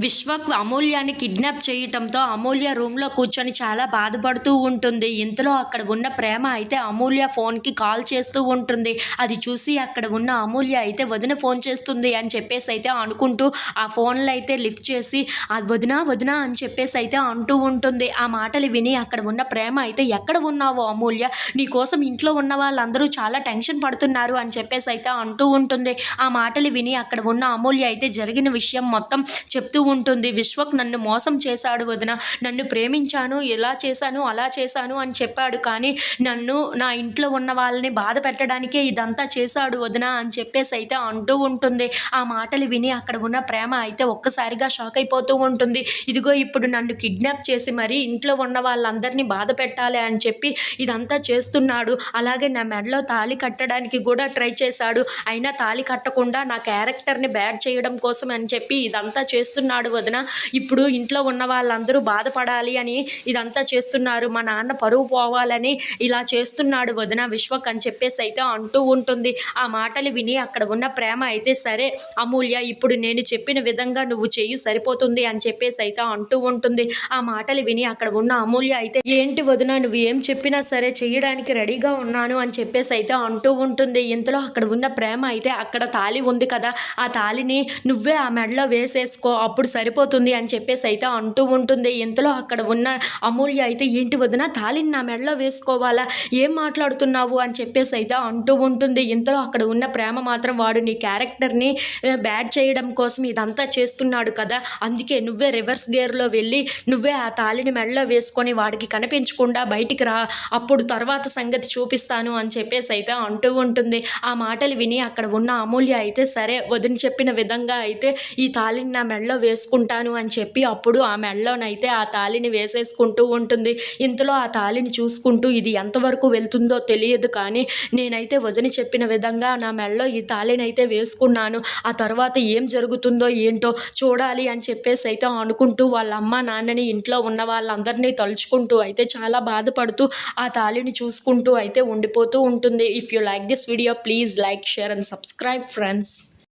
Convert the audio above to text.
Vishwak అమూల్యాన్ని kidnap చేయటంతో అమూల్య రూమ్లో కూర్చొని చాలా బాధపడుతూ ఉంటుంది. ఇంతలో అక్కడ ఉన్న ప్రేమ అయితే అమూల్య ఫోన్కి కాల్ చేస్తూ ఉంటుంది. అది చూసి అక్కడ ఉన్న అమూల్య అయితే వదిన ఫోన్ చేస్తుంది అని చెప్పేసి అయితే అనుకుంటూ ఆ ఫోన్లో అయితే లిఫ్ట్ చేసి అది వదినా వదినా అని చెప్పేసి అయితే అంటూ ఉంటుంది. ఆ మాటలు విని అక్కడ ఉన్న ప్రేమ అయితే ఎక్కడ ఉన్నావో అమూల్య, నీకోసం ఇంట్లో ఉన్న వాళ్ళందరూ చాలా టెన్షన్ పడుతున్నారు అని చెప్పేసి అయితే అంటూ ఉంటుంది. ఆ మాటలు విని అక్కడ ఉన్న అమూల్య అయితే జరిగిన విషయం మొత్తం చెప్తూ ఉంటుంది. విశ్వక్ నన్ను మోసం చేశాడు వదిన, నన్ను ప్రేమించాను, ఇలా చేశాను అలా చేశాను అని చెప్పాడు, కానీ నన్ను నా ఇంట్లో ఉన్న వాళ్ళని బాధ పెట్టడానికే ఇదంతా చేశాడు వదిన అని చెప్పేసి అయితే అంటూ ఉంటుంది. ఆ మాటలు విని అక్కడ ఉన్న ప్రేమ అయితే ఒక్కసారిగా షాక్ అయిపోతూ ఉంటుంది. ఇదిగో ఇప్పుడు నన్ను కిడ్నాప్ చేసి మరీ ఇంట్లో ఉన్న వాళ్ళందరినీ బాధ పెట్టాలి అని చెప్పి ఇదంతా చేస్తున్నాడు. అలాగే నా మెడలో తాళి కట్టడానికి కూడా ట్రై చేశాడు, అయినా తాళి కట్టకుండా నా క్యారెక్టర్ని బ్యాడ్ చేయడం కోసం అని చెప్పి ఇదంతా చేస్తున్నాడు వదిన. ఇప్పుడు ఇంట్లో ఉన్న వాళ్ళందరూ బాధపడాలి అని ఇదంతా చేస్తున్నారు, మా నాన్న పరువు పోవాలని ఇలా చేస్తున్నాడు వదిన విశ్వక్ అని చెప్పేసి అయితే అంటూ ఉంటుంది. ఆ మాటలు విని అక్కడ ఉన్న ప్రేమ అయితే సరే అమూల్య, ఇప్పుడు నేను చెప్పిన విధంగా నువ్వు చెయ్యి సరిపోతుంది అని చెప్పేసి అయితే అంటూ ఉంటుంది. ఆ మాటలు విని అక్కడ ఉన్న అమూల్య అయితే ఏంటి వదిన, నువ్వు ఏం చెప్పినా సరే చేయడానికి రెడీగా ఉన్నాను అని చెప్పేసి అయితే అంటూ ఉంటుంది. ఇంతలో అక్కడ ఉన్న ప్రేమ అయితే అక్కడ తాళి ఉంది కదా, ఆ తాళిని నువ్వే ఆ మెడలో వేసేసుకో అప్పుడు సరిపోతుంది అని చెప్పేసి అయితే అంటూ ఉంటుంది. ఇంతలో అక్కడ ఉన్న అమూల్య అయితే ఏంటి వదిన, తాళిని నా మెడలో వేసుకోవాలా, ఏం మాట్లాడుతున్నావు అని చెప్పేసి అయితే అంటూ ఉంటుంది. ఇంతలో అక్కడ ఉన్న ప్రేమ మాత్రం వాడు నీ క్యారెక్టర్ని బ్యాడ్ చేయడం కోసం ఇదంతా చేస్తున్నాడు కదా, అందుకే నువ్వే రివర్స్ గేర్లో వెళ్ళి నువ్వే ఆ తాళిని మెడలో వేసుకొని వాడికి కనిపించకుండా బయటికి రా, అప్పుడు తర్వాత సంగతి చూపిస్తాను అని చెప్పేసి అయితే అంటూ ఉంటుంది. ఆ మాటలు విని అక్కడ ఉన్న అమూల్య అయితే సరే వదిన చెప్పిన విధంగా అయితే ఈ తాళిని నా మెడలో వేసుకుంటాను అని చెప్పి అప్పుడు ఆ మెడలోనైతే ఆ తాళిని వేసేసుకుంటూ ఉంటుంది. ఇంతలో ఆ తాళిని చూసుకుంటూ ఇది ఎంతవరకు వెళ్తుందో తెలియదు, కానీ నేనైతే వదిన చెప్పిన విధంగా నా మెడలో ఈ తాళిని అయితే వేసుకున్నాను, ఆ తర్వాత ఏం జరుగుతుందో ఏంటో చూడాలి అని చెప్పేసి అయితే అనుకుంటూ వాళ్ళ అమ్మ నాన్నని ఇంట్లో ఉన్న వాళ్ళందరినీ తలుచుకుంటూ అయితే చాలా బాధపడుతూ ఆ తాళిని చూసుకుంటూ అయితే ఉండిపోతూ ఉంటుంది. If you like this video please like, share and subscribe friends.